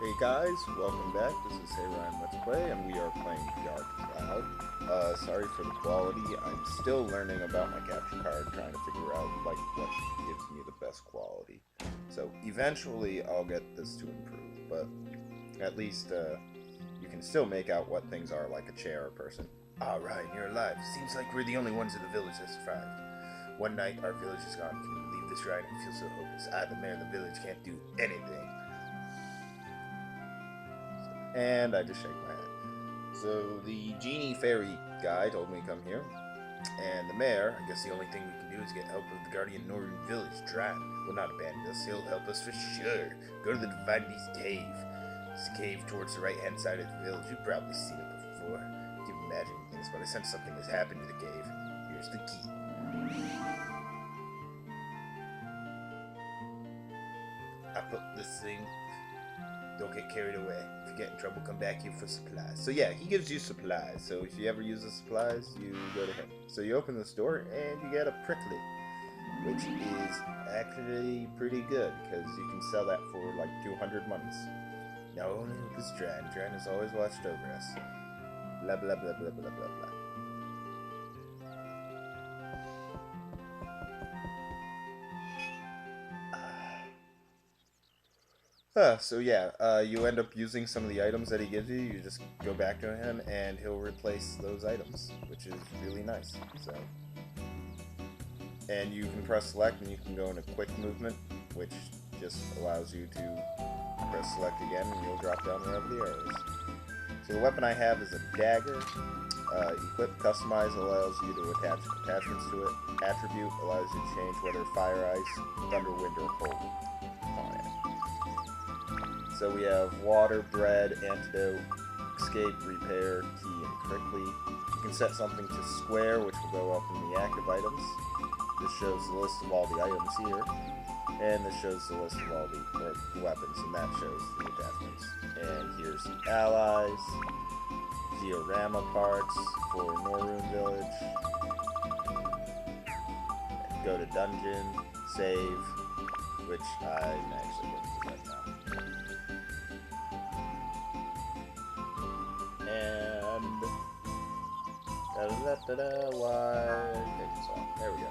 Hey guys, welcome back. This is Hey Ryan Let's Play, and we are playing Dark Cloud. Sorry for the quality. I'm still learning about my capture card, trying to figure out what gives me the best quality. So eventually I'll get this to improve, but at least you can still make out what things are, like a chair or person. Ah, Ryan, you're alive. Seems like we're the only ones in the village that survived. One night our village is gone. Can you believe this, Ryan? I feel so hopeless. I, the mayor of the village, can't do anything. And I just shake my head. So the genie fairy guy told me to come here, and the mayor, I guess the only thing we can do is get help with the guardian NORUNE village. Drat will not abandon us, he'll help us for sure. Go to the Divine Beast Cave. It's a cave towards the right hand side of the village. You've probably seen it before. I keep imagining things, but I sense something has happened to the cave. Here's the key. I put this thing. Don't get carried away. If you get in trouble, come back here for supplies. So yeah, he gives you supplies. So if you ever use the supplies, you go to him. So you open this door and you get a prickly, which is actually pretty good because you can sell that for like 200 monies. Now only hope is Dran. Dran has always watched over us. Blah blah blah blah blah blah blah. So yeah, you end up using some of the items that he gives you. You just go back to him, and he'll replace those items, which is really nice. So, and you can press select, and you can go into quick movement, which just allows you to press select again, and you'll drop down wherever the arrow is. So the weapon I have is a dagger. Equip, customize allows you to attach attachments to it. Attribute allows you to change whether fire, ice, thunder, wind, or cold on it. So we have water, bread, antidote, escape, repair, key, and prickly. You can set something to square, which will go up in the active items. This shows the list of all the items here. And this shows the list of all the weapons, and that shows the attachments. And here's the allies, diorama parts for NORUNE village. Go to dungeon, save, which I'm actually going to do right now. And why taking so long? There we go.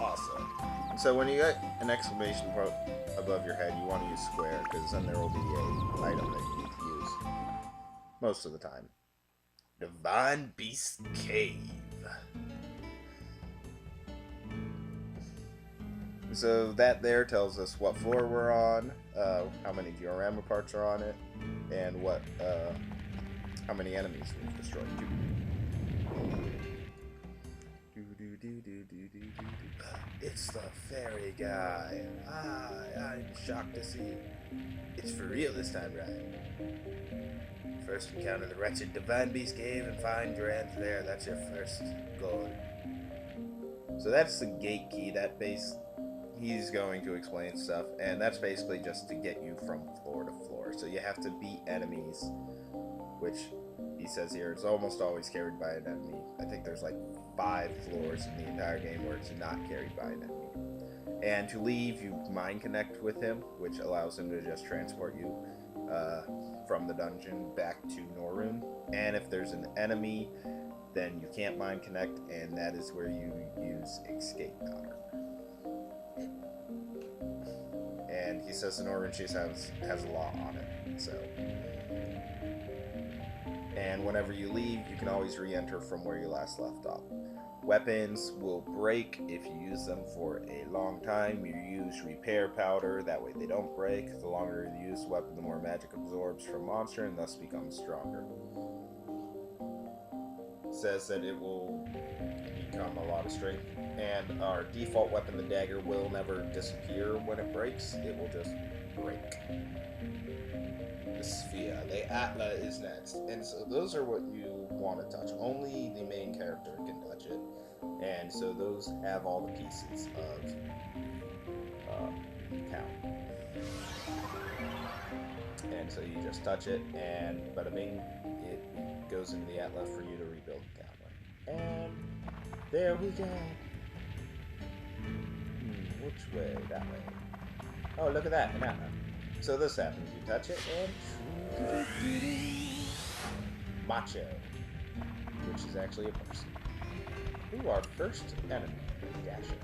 Awesome. And so when you get an exclamation point above your head, you want to use square because then there will be an item that you need to use most of the time. Divine Beast Cave. So that there tells us what floor we're on, how many diorama parts are on it, and what how many enemies we've destroyed. It's the fairy guy. I'm shocked to see you. It's for real this time, right? First encounter the wretched Divine Beast Cave and find Duran's there. That's your first goal. So that's the gate key. That base. He's going to explain stuff, and that's basically just to get you from floor to floor. So you have to beat enemies, which he says here it's almost always carried by an enemy. I think there's like 5 floors in the entire game where it's not carried by an enemy. And to leave, you mind connect with him, which allows him to just transport you from the dungeon back to NORUNE. And if there's an enemy, then you can't mind connect, and that is where you use escape powder. And he says the NORUNE chase has a law on it, so. And whenever you leave, you can always re-enter from where you last left off. Weapons will break if you use them for a long time. You use repair powder, that way they don't break. The longer you use the weapon, the more magic absorbs from monster and thus becomes stronger. It says that it will become a lot of strength. And our default weapon, the dagger, will never disappear when it breaks. It will just break. The sphere. The Atla is next. And so those are what you want to touch. Only the main character can touch it. And so those have all the pieces of count. And so you just touch it, and bada bing, it goes into the Atla for you to rebuild the town with. And there we go. Which way? That way. Oh, look at that, an Atla. So this happens. You touch it and... Macho. Which is actually a person. Ooh, our first enemy. Dasher.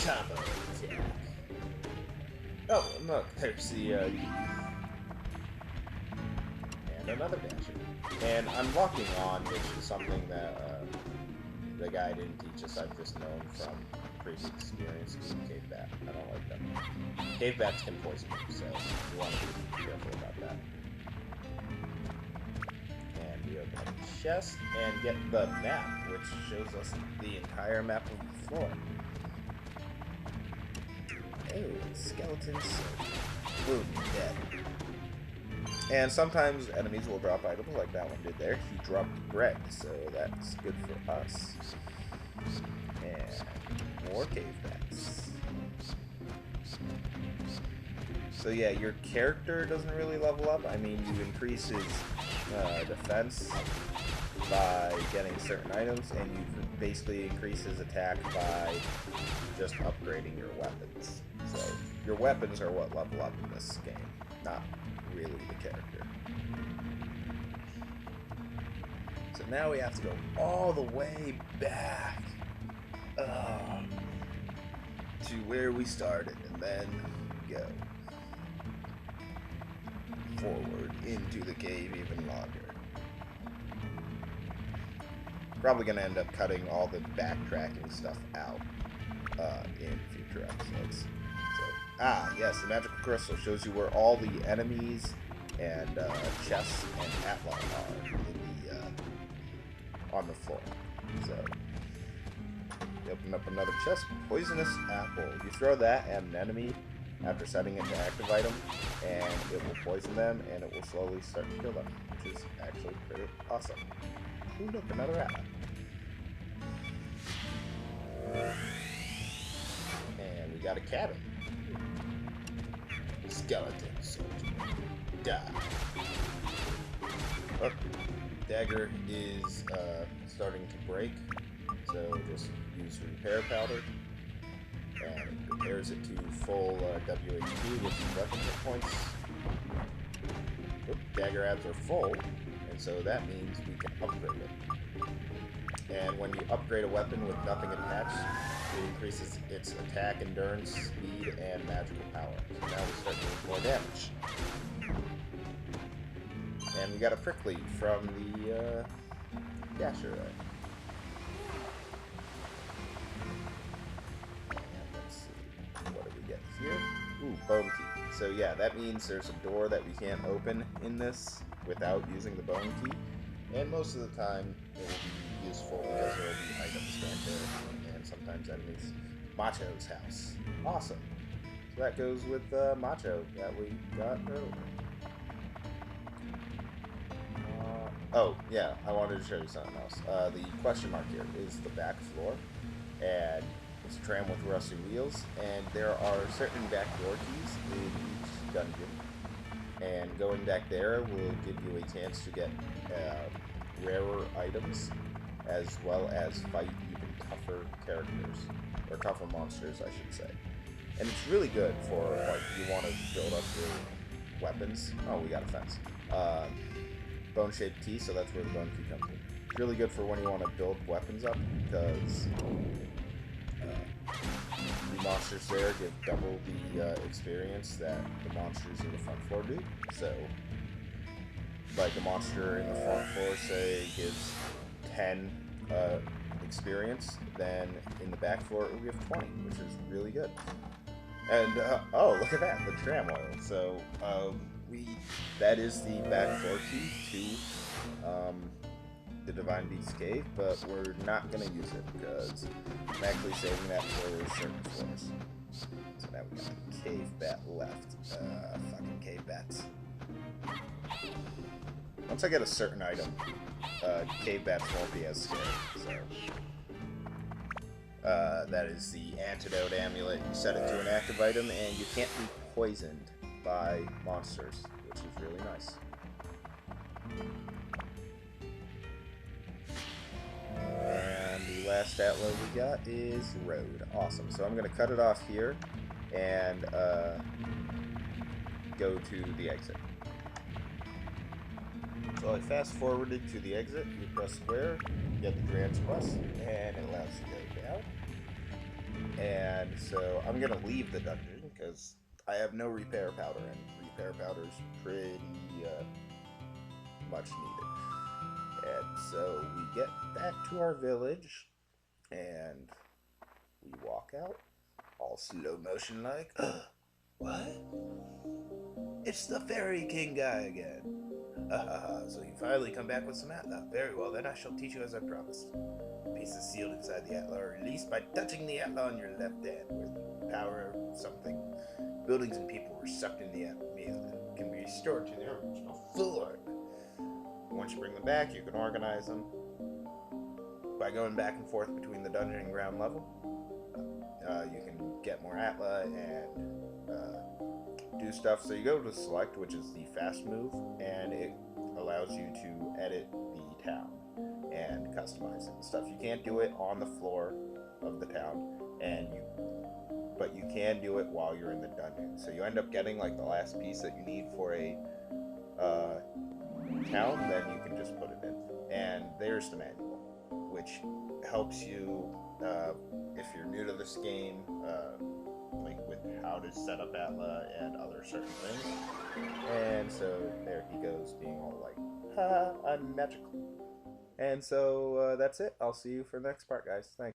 Combo attack. Oh, and look, there's the, and another Dasher. And I'm locking on, which is something that, the guy didn't teach us. I've just known from previous experience with Cave Bat. I don't like them. Cave Bats can poison you, so you want to be careful about that. And we open up the chest and get the map, which shows us the entire map of the floor. Oh, skeletons. Boom, dead. And sometimes enemies will drop items like that one did there. He dropped bread, so that's good for us. And more cave bats. So yeah, your character doesn't really level up. I mean, you increase his defense by getting certain items, and you basically increase his attack by just upgrading your weapons. So your weapons are what level up in this game, not really the character. So now we have to go all the way back to where we started, and then go forward into the cave even longer. Probably going to end up cutting all the backtracking stuff out in future episodes. So, yes, the magical crystal shows you where all the enemies and chests and Atlan are in the on the floor. So you open up another chest, poisonous apple. You throw that at an enemy after setting it to active item, and it will poison them, and it will slowly start to kill them, which is actually pretty awesome. Ooh, look, another apple. And we got a cabin. Skeleton soldier. Die. Oh, dagger is starting to break, so just use repair powder. And it repairs it to full WHP with weapon hit points. Oop, dagger abs are full, and so that means we can upgrade it. And when you upgrade a weapon with nothing attached, it increases its attack, endurance, speed, and magical power. So now we start doing more damage. And we got a prickly from the Dasher. And let's see, what do we get here? Ooh, bone key. So yeah, that means there's a door that we can't open in this without using the bone key. And most of the time, it will be useful because there will be items right there, and sometimes enemies. Macho's house. Awesome. So that goes with Macho that we got earlier. Oh, yeah, I wanted to show you something else. The question mark here is the back floor, and it's a tram with rusty wheels, and there are certain back door keys in each dungeon, and going back there will give you a chance to get rarer items, as well as fight even tougher characters, or tougher monsters, I should say. And it's really good for, like, you want to build up your weapons. Oh, we got a fence. Bone-shaped key, so that's where the bone key comes in. It's really good for when you want to build weapons up, because the monsters there give double the experience that the monsters in the front floor do. So, like a monster in the front floor, say, gives 10 experience, then in the back floor it will give 20, which is really good. And, oh, look at that, the tram oil. So, that is the back door key to the Divine Beast Cave, but we're not going to use it because I'm actually saving that for certain floors. So now we got a cave bat left. Fucking cave bats. Once I get a certain item, cave bats won't be as scary, so... that is the antidote amulet. You set it to an active item, and you can't be poisoned by monsters, which is really nice. And the last atlo we got is Road. Awesome. So I'm going to cut it off here, and go to the exit. So I fast forwarded to the exit, you press square, you get the Grand's Quest, and it allows you to go down. And so I'm going to leave the dungeon because I have no repair powder, and repair powder is pretty much needed. And so we get back to our village, and we walk out, all slow motion like. What? It's the Fairy King guy again. So you finally come back with some Atla. Very well, then I shall teach you as I promised. Pieces sealed inside the Atla are released by touching the Atla on your left hand, where the power of something. Buildings and people were sucked in the Atla and can be restored to their original form. Once you bring them back, you can organize them by going back and forth between the dungeon and ground level. You can get more Atla and do stuff. So you go to select, which is the fast move, and it allows you to edit the town and customize it and stuff. You can't do it on the floor of the town, but you can do it while you're in the dungeon. So you end up getting like the last piece that you need for a town, then you can just put it in. And there's the manual, which helps you if you're new to this game, like with how to set up Atla and other certain things. And so there he goes, being all like, ha, I'm magical. And so that's it. I'll see you for the next part, guys. Thanks.